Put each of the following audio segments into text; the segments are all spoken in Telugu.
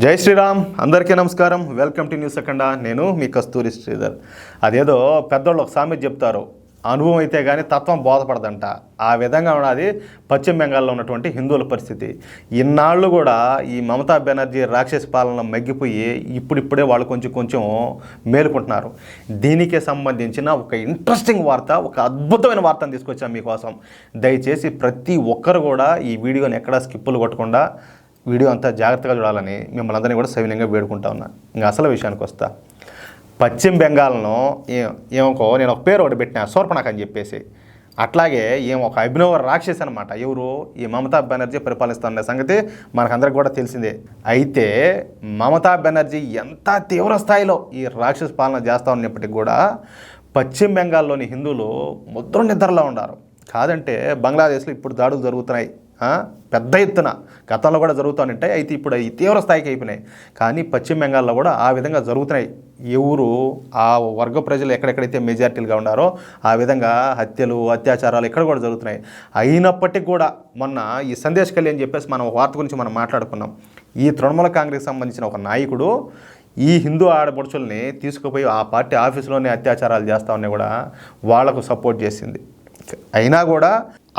జై శ్రీరామ్, అందరికీ నమస్కారం. వెల్కమ్ టు న్యూస్ అఖండ. నేను మీ కస్తూరి శ్రీధర్. అదేదో పెద్దోళ్ళు ఒక సామెత చెప్తారు, అనుభవం అయితే కానీ తత్వం బోధపడదంట. ఆ విధంగా ఉన్నది పశ్చిమ బెంగాల్లో ఉన్నటువంటి హిందువుల పరిస్థితి. ఇన్నాళ్ళు కూడా ఈ మమతా బెనర్జీ రాక్షస పాలన మగ్గిపోయి ఇప్పుడిప్పుడే వాళ్ళు కొంచెం మేలుకుంటున్నారు. దీనికే సంబంధించిన ఒక ఇంట్రెస్టింగ్ వార్త, ఒక అద్భుతమైన వార్తను తీసుకొచ్చాను మీకోసం. దయచేసి ప్రతి ఒక్కరు కూడా ఈ వీడియోని ఎక్కడా స్కిప్పులు కొట్టకుండా వీడియో అంతా జాగ్రత్తగా చూడాలని మిమ్మల్ని అందరినీ కూడా సవినయంగా వేడుకుంటా ఉన్నా. ఇంకా అసలు విషయానికి వస్తా. పశ్చిమ బెంగాల్ను ఏమో నేను ఒక పేరు ఒకటి పెట్టినా, శూర్పణఖ అని చెప్పేసి. అట్లాగే ఒక అభినవ రాక్షసి అనమాట. ఎవరు? ఈ మమతా బెనర్జీ పరిపాలిస్తున్న సంగతి మనకందరికి కూడా తెలిసిందే. అయితే మమతా బెనర్జీ ఎంత తీవ్ర స్థాయిలో ఈ రాక్షస పాలన చేస్తూ ఉన్నప్పటికీ కూడా పశ్చిమ బెంగాల్లోని హిందువులు ముద్ర నిద్రలో ఉన్నారు. కాదంటే బంగ్లాదేశ్లో ఇప్పుడు దాడులు జరుగుతున్నాయి పెద్ద ఎత్తున. గతంలో కూడా జరుగుతూ అయితే ఇప్పుడు ఈ తీవ్ర స్థాయికి అయిపోయినాయి. కానీ పశ్చిమ బెంగాల్లో కూడా ఆ విధంగా జరుగుతున్నాయి. ఎవరు ఆ వర్గ ప్రజలు ఎక్కడెక్కడైతే మెజారిటీలుగా ఉన్నారో ఆ విధంగా హత్యలు, అత్యాచారాలు ఇక్కడ కూడా జరుగుతున్నాయి. అయినప్పటికీ కూడా మొన్న ఈ సందేశ్ కళ్యాణ్ చెప్పేసి మనం వార్త గురించి మనం మాట్లాడుకున్నాం. ఈ తృణమూల కాంగ్రెస్ సంబంధించిన ఒక నాయకుడు ఈ హిందూ ఆడపడుచుల్ని తీసుకుపోయి ఆ పార్టీ ఆఫీసులోనే అత్యాచారాలు చేస్తూ ఉన్నాయి కూడా వాళ్లకు సపోర్ట్ చేసింది. అయినా కూడా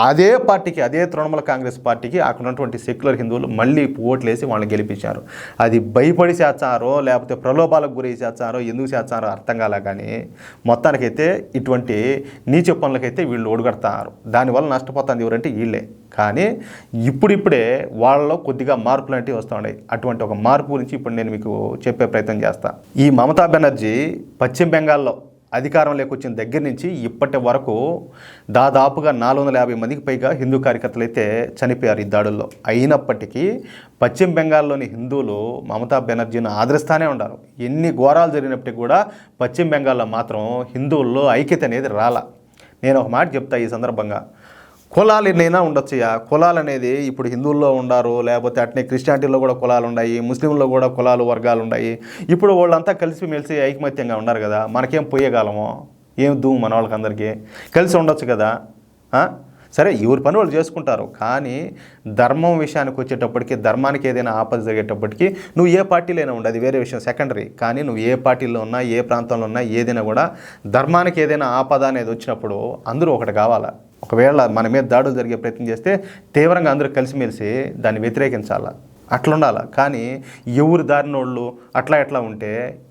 అదే పార్టీకి, అదే తృణమూల కాంగ్రెస్ పార్టీకి అక్కడ ఉన్నటువంటి సెక్యులర్ హిందువులు మళ్ళీ ఓట్లేసి వాళ్ళని గెలిపించారు. అది భయపడి చేస్తారో లేకపోతే ప్రలోభాలకు గురి చేస్తారో ఎందుకు చేస్తారో అర్థం కాలే. కానీ మొత్తానికైతే ఇటువంటి నీచ పనులకైతే వీళ్ళు ఒడుగడతారు. దానివల్ల నష్టపోతుంది ఎవరంటే వీళ్ళే. కానీ ఇప్పుడిప్పుడే వాళ్ళలో కొద్దిగా మార్పులు అంటే వస్తూ ఉన్నాయి. అటువంటి ఒక మార్పు గురించి ఇప్పుడు నేను మీకు చెప్పే ప్రయత్నం చేస్తాను. ఈ మమతా బెనర్జీ పశ్చిమ బెంగాల్లో అధికారంలోకి వచ్చిన దగ్గర నుంచి ఇప్పటి వరకు దాదాపుగా 450 మందికి పైగా హిందూ కార్యకర్తలు అయితే చనిపోయారు ఈ దాడుల్లో. అయినప్పటికీ పశ్చిమ బెంగాల్లోని హిందువులు మమతా బెనర్జీని ఆదరిస్తూనే ఉన్నారు. ఎన్ని ఘోరాలు జరిగినప్పటికీ కూడా పశ్చిమ బెంగాల్లో మాత్రం హిందువుల్లో ఐక్యత అనేది రాలా. నేను ఒక మాట చెప్తా ఈ సందర్భంగా. కులాలు ఎన్నైనా ఉండొచ్చుయా. కులాలు అనేది ఇప్పుడు హిందువుల్లో ఉండారు, లేకపోతే అట్నే క్రిస్టియానిటీలో కూడా కులాలు ఉన్నాయి, ముస్లింల్లో కూడా కులాలు వర్గాలు ఉన్నాయి. ఇప్పుడు వాళ్ళంతా కలిసిమెలిసి ఐకమత్యంగా ఉన్నారు కదా. మనకేం పోయేగాలమో, ఏం దూము మన వాళ్ళకందరికీ కలిసి ఉండొచ్చు కదా. సరే, ఎవరి పని వాళ్ళు చేసుకుంటారు. కానీ ధర్మం విషయానికి వచ్చేటప్పటికి, ధర్మానికి ఏదైనా ఆపద జరిగేటప్పటికి నువ్వు ఏ పార్టీలో ఉండు, అది వేరే విషయం, సెకండరీ. కానీ నువ్వు ఏ పార్టీలో ఉన్నా, ఏ ప్రాంతంలో ఉన్నా, ఏదైనా కూడా ధర్మానికి ఏదైనా ఆపద అనేది వచ్చినప్పుడు అందరూ ఒకటి కావాలా. ఒకవేళ మన మీద దాడులు జరిగే ప్రయత్నం చేస్తే తీవ్రంగా అందరూ కలిసిమెలిసి దాన్ని వ్యతిరేకించాలా, అట్లుండాలి. కానీ ఎవరు దారినోళ్ళు అట్లా ఉంటే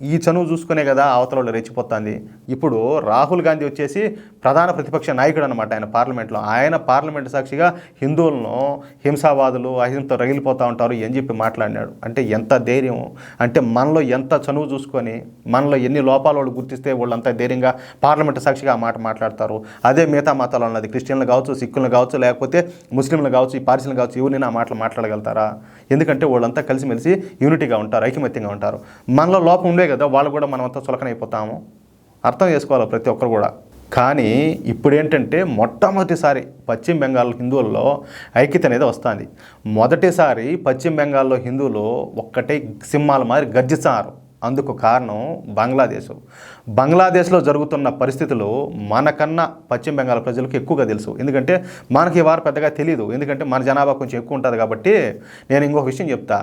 ఈ చనువు చూసుకునే కదా అవతల వాళ్ళు రెచ్చిపోతుంది. ఇప్పుడు రాహుల్ గాంధీ వచ్చేసి ప్రధాన ప్రతిపక్ష నాయకుడు అనమాట. ఆయన పార్లమెంట్లో, ఆయన పార్లమెంట్ సాక్షిగా హిందువులను హింసావాదులు, అహింసతో రగిలిపోతూ ఉంటారు అని చెప్పి మాట్లాడినాడు. అంటే ఎంత ధైర్యం! అంటే మనలో ఎంత చనువు చూసుకొని, మనలో ఎన్ని లోపాలు వాళ్ళు గుర్తిస్తే వాళ్ళంతా ధైర్యంగా పార్లమెంట్ సాక్షిగా ఆ మాట మాట్లాడతారు. అదే మిగతా మతాలు ఉన్నది, క్రిస్టియన్లు కావచ్చు, సిక్కులు కావచ్చు, లేకపోతే ముస్లింలు కావచ్చు, ఈ పార్సీలు కావచ్చు, ఎవరినైనా ఆ మాటలు మాట్లాడగలుగుతారా? ఎందుకంటే వాళ్ళంతా కలిసిమెలిసి యూనిటీగా ఉంటారు, ఐకమత్యంగా ఉంటారు. మనలో లోపం ఉండే కదా, వాళ్ళు కూడా మనమంతా చులకనైపోతాము. అర్థం చేసుకోవాలి ప్రతి ఒక్కరు కూడా. కానీ ఇప్పుడు ఏంటంటే మొట్టమొదటిసారి పశ్చిమ బెంగాల్ హిందువుల్లో ఐక్యత అనేది వస్తుంది. మొదటిసారి పశ్చిమ బెంగాల్లో హిందువులు ఒక్కటే సింహాల మాదిరి గర్జిస్తారు. అందుకు కారణం బంగ్లాదేశ్లో జరుగుతున్న పరిస్థితులు మనకన్నా పశ్చిమ బెంగాల్ ప్రజలకు ఎక్కువగా తెలుసు. ఎందుకంటే మనకి వారు పెద్దగా తెలియదు, ఎందుకంటే మన జనాభా కొంచెం ఎక్కువ ఉంటుంది కాబట్టి. నేను ఇంకొక విషయం చెప్తా,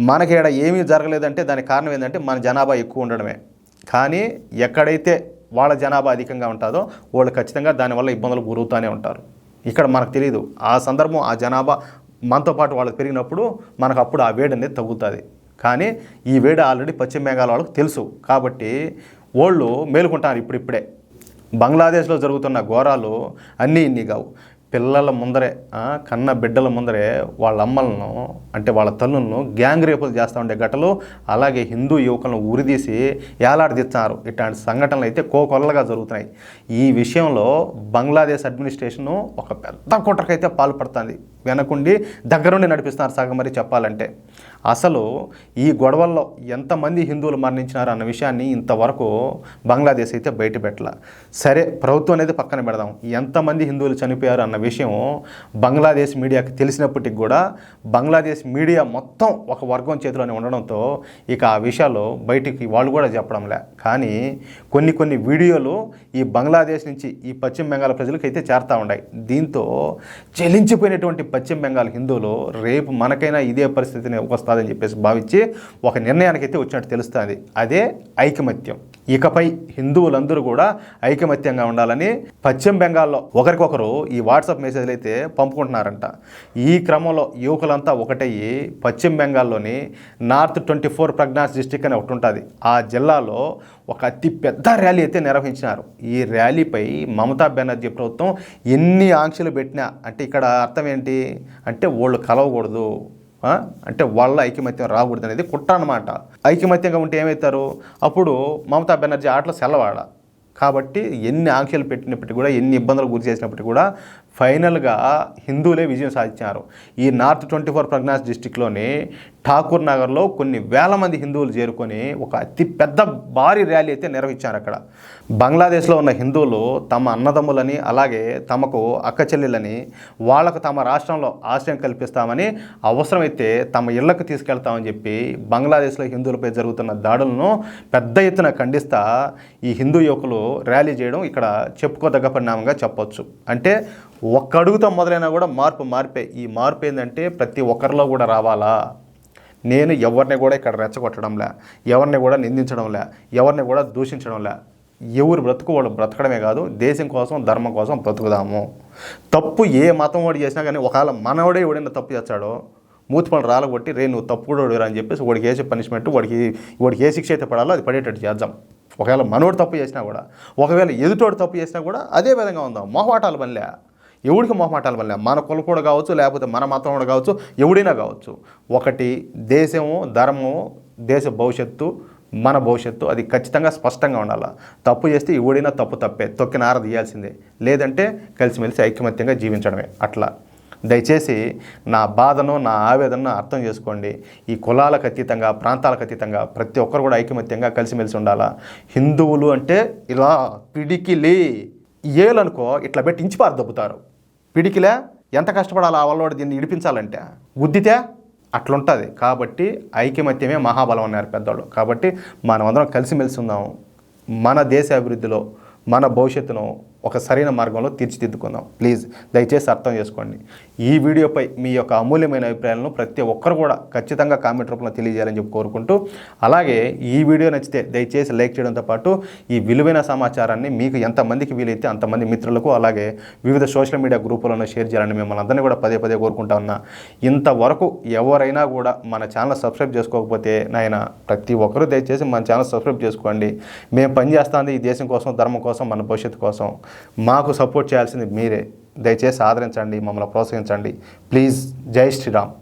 మనకి ఇక్కడ ఏమీ జరగలేదంటే దానికి కారణం ఏంటంటే మన జనాభా ఎక్కువ ఉండడమే. కానీ ఎక్కడైతే వాళ్ళ జనాభా అధికంగా ఉంటుందో వాళ్ళు ఖచ్చితంగా దానివల్ల ఇబ్బందులు గురవుతూనే ఉంటారు. ఇక్కడ మనకు తెలియదు, ఆ సందర్భం ఆ జనాభా మనతో పాటు వాళ్ళకి పెరిగినప్పుడు మనకు అప్పుడు ఆ వేడి అనేది తగ్గుతుంది. కానీ ఈ వేడి ఆల్రెడీ పశ్చిమ బెంగాల్ వాళ్ళకు తెలుసు కాబట్టి వాళ్ళు మేలుకుంటారు. ఇప్పుడిప్పుడే బంగ్లాదేశ్లో జరుగుతున్న ఘోరాలు అన్నీ ఇన్ని కావు. పిల్లల ముందరే, కన్న బిడ్డల ముందరే వాళ్ళ అమ్మలను, అంటే వాళ్ళ తల్లులను గ్యాంగ్ రేపులు చేస్తూ ఉండే ఘటనలు, అలాగే హిందూ యువకులను ఉరిదీసి ఏలాడదీస్తున్నారు. ఇట్లాంటి సంఘటనలు అయితే కోకొల్లగా జరుగుతున్నాయి. ఈ విషయంలో బంగ్లాదేశ్ అడ్మినిస్ట్రేషను ఒక పెద్ద కుట్రకైతే పాల్పడుతుంది. వెనకుండి దగ్గరుండి నడిపిస్తున్నారు సగం. మరి చెప్పాలంటే అసలు ఈ గొడవల్లో ఎంతమంది హిందువులు మరణించినారు అన్న విషయాన్ని ఇంతవరకు బంగ్లాదేశ్ అయితే బయట పెట్టాల. సరే, ప్రభుత్వం అనేది పక్కన పెడదాం, ఎంతమంది హిందువులు చనిపోయారు అన్న విషయం బంగ్లాదేశ్ మీడియాకి తెలిసినప్పటికి కూడా బంగ్లాదేశ్ మీడియా మొత్తం ఒక వర్గం చేతిలోనే ఉండడంతో ఇక ఆ విషయాలు బయటికి వాళ్ళు కూడా చెప్పడంలే. కానీ కొన్ని వీడియోలు ఈ బంగ్లాదేశ్ నుంచి ఈ పశ్చిమ బెంగాల్ ప్రజలకు అయితే చేరుతూ ఉన్నాయి. దీంతో చెలించిపోయినటువంటి పశ్చిమ బెంగాల్ హిందువులు రేపు మనకైనా ఇదే పరిస్థితిని వస్తుందని చెప్పేసి భావించి ఒక నిర్ణయానికి అయితే వచ్చినట్టు తెలుస్తుంది. అదే ఐకమత్యం. ఇకపై హిందువులందరూ కూడా ఐకమత్యంగా ఉండాలని పశ్చిమ బెంగాల్లో ఒకరికొకరు ఈ వాట్సాప్ మెసేజ్లు అయితే పంపుకుంటున్నారంట. ఈ క్రమంలో యువకులంతా ఒకటయ్యి పశ్చిమ బెంగాల్లోని నార్త్ 24 ప్రజ్ఞాస్ డిస్ట్రిక్ట్ అని ఒకటి ఉంటుంది. ఆ జిల్లాలో ఒక అతి పెద్ద ర్యాలీ అయితే నిర్వహించినారు. ఈ ర్యాలీపై మమతా బెనర్జీ ప్రభుత్వం ఎన్ని ఆంక్షలు పెట్టినా, అంటే ఇక్కడ అర్థం ఏంటి అంటే వాళ్ళు కలవకూడదు, అంటే వాళ్ళ ఐకమత్యం రాకూడదు అనేది కుట్ర అన్నమాట. ఐకమత్యంగా ఉంటే ఏమవుతారు, అప్పుడు మమతా బెనర్జీ ఆటలో సెల్లవాడ. కాబట్టి ఎన్ని ఆంక్షలు పెట్టినప్పటికీ కూడా, ఎన్ని ఇబ్బందులు గురి చేసినప్పటికీ కూడా ఫైనల్గా హిందువులే విజయం సాధించారు. ఈ నార్త్ 24 ప్రజ్ఞాస్ డిస్టిక్లోని ఠాకూర్ నగర్లో కొన్ని వేల మంది హిందువులు చేరుకొని ఒక అతి పెద్ద భారీ ర్యాలీ అయితే నిర్వహించారు. అక్కడ బంగ్లాదేశ్లో ఉన్న హిందువులు తమ అన్నదమ్ములని, అలాగే తమకు అక్క చెల్లెలని, వాళ్లకు తమ రాష్ట్రంలో ఆశ్రయం కల్పిస్తామని, అవసరమైతే తమ ఇళ్లకు తీసుకెళ్తామని చెప్పి బంగ్లాదేశ్లో హిందువులపై జరుగుతున్న దాడులను పెద్ద ఎత్తున ఖండిస్తా ఈ హిందూ యువకులు ర్యాలీ చేయడం ఇక్కడ చెప్పుకోదగ్గ పరిణామంగా చెప్పొచ్చు. అంటే ఒక్క అడుగుతో మొదలైనా కూడా మార్పే. ఈ మార్పు ఏంటంటే ప్రతి ఒక్కరిలో కూడా రావాలా. నేను ఎవరిని కూడా ఇక్కడ రెచ్చగొట్టడంలే, ఎవరిని కూడా నిందించడంలే, ఎవరిని కూడా దూషించడంలే. ఎవరు బ్రతుకు వాళ్ళు బ్రతకడమే కాదు, దేశం కోసం ధర్మం కోసం బ్రతుకుదాము. తప్పు ఏ మతం వాడు చేసినా కానీ, ఒకవేళ మనవాడే ఎవడైనా తప్పు చేస్తాడో మూతి పనులు రాలగొట్టి రే నువ్వు తప్పు కూడా అని చెప్పేసి వాడికి వేసే పనిష్మెంట్, వాడికి ఏ శిక్ష అయితే పడాలో అది పడేటట్టు చేద్దాం. ఒకవేళ మనోడు తప్పు చేసినా కూడా, ఒకవేళ ఎదుటోడు తప్పు చేసినా కూడా అదే విధంగా ఉందాం. మొహమాటాలు పనిలే, ఎవడికి మొహమాటాలు పనిలే. మన కులపోడు కావచ్చు, లేకపోతే మన మతం వాడు కావచ్చు, ఎవడైనా కావచ్చు. ఒకటి దేశము, ధర్మము, దేశ భవిష్యత్తు, మన భవిష్యత్తు, అది ఖచ్చితంగా స్పష్టంగా ఉండాలి. తప్పు చేస్తే ఎవడైనా తప్పే, తొక్కి నార తీయాల్సిందే. లేదంటే కలిసిమెలిసి ఐకమత్యంగా జీవించడమే. అట్లా దయచేసి నా బాధను, నా ఆవేదనను అర్థం చేసుకోండి. ఈ కులాలకు అతీతంగా, ప్రాంతాలకు అతీతంగా ప్రతి ఒక్కరు కూడా ఐకమత్యంగా కలిసిమెలిసి ఉండాలా. హిందువులు అంటే ఇలా పిడికిలి ఏలనుకో ఇట్లా పెట్టి ఇంచిపారు దబ్బుతారు. పిడికిలే ఎంత కష్టపడాలి ఆ వాళ్ళోడు దీన్ని ఇడిపించాలంటే, గుద్దితే అట్లుంటుంది. కాబట్టి ఐకమత్యమే మహాబలం అన్నారు పెద్దవాళ్ళు. కాబట్టి మనమందరం కలిసిమెలిసి ఉందాము. మన దేశ అభివృద్ధిలో, మన భవిష్యత్తును ఒక సరైన మార్గంలో తీర్చిదిద్దుకుందాం. ప్లీజ్ దయచేసి అర్థం చేసుకోండి. ఈ వీడియోపై మీ యొక్క అమూల్యమైన అభిప్రాయాలను ప్రతి ఒక్కరు కూడా ఖచ్చితంగా కామెంట్ రూపంలో తెలియజేయాలని చెప్పి కోరుకుంటూ, అలాగే ఈ వీడియో నచ్చితే దయచేసి లైక్ చేయడంతో పాటు ఈ విలువైన సమాచారాన్ని మీకు ఎంతమందికి వీలైతే అంతమంది మిత్రులకు, అలాగే వివిధ సోషల్ మీడియా గ్రూపులను షేర్ చేయాలని మిమ్మల్ని అందరినీ కూడా పదే కోరుకుంటా ఉన్నా. ఇంతవరకు ఎవరైనా కూడా మన ఛానల్ సబ్స్క్రైబ్ చేసుకోకపోతే నాయన ప్రతి ఒక్కరూ దయచేసి మన ఛానల్ సబ్స్క్రైబ్ చేసుకోండి. మేము పనిచేస్తుంది ఈ దేశం కోసం, ధర్మం కోసం, మన భవిష్యత్తు కోసం. మాకు సపోర్ట్ చేయాల్సింది మీరే. దయచేసి ఆదరించండి, మమ్మల్ని ప్రోత్సహించండి. ప్లీజ్. జై శ్రీరామ్.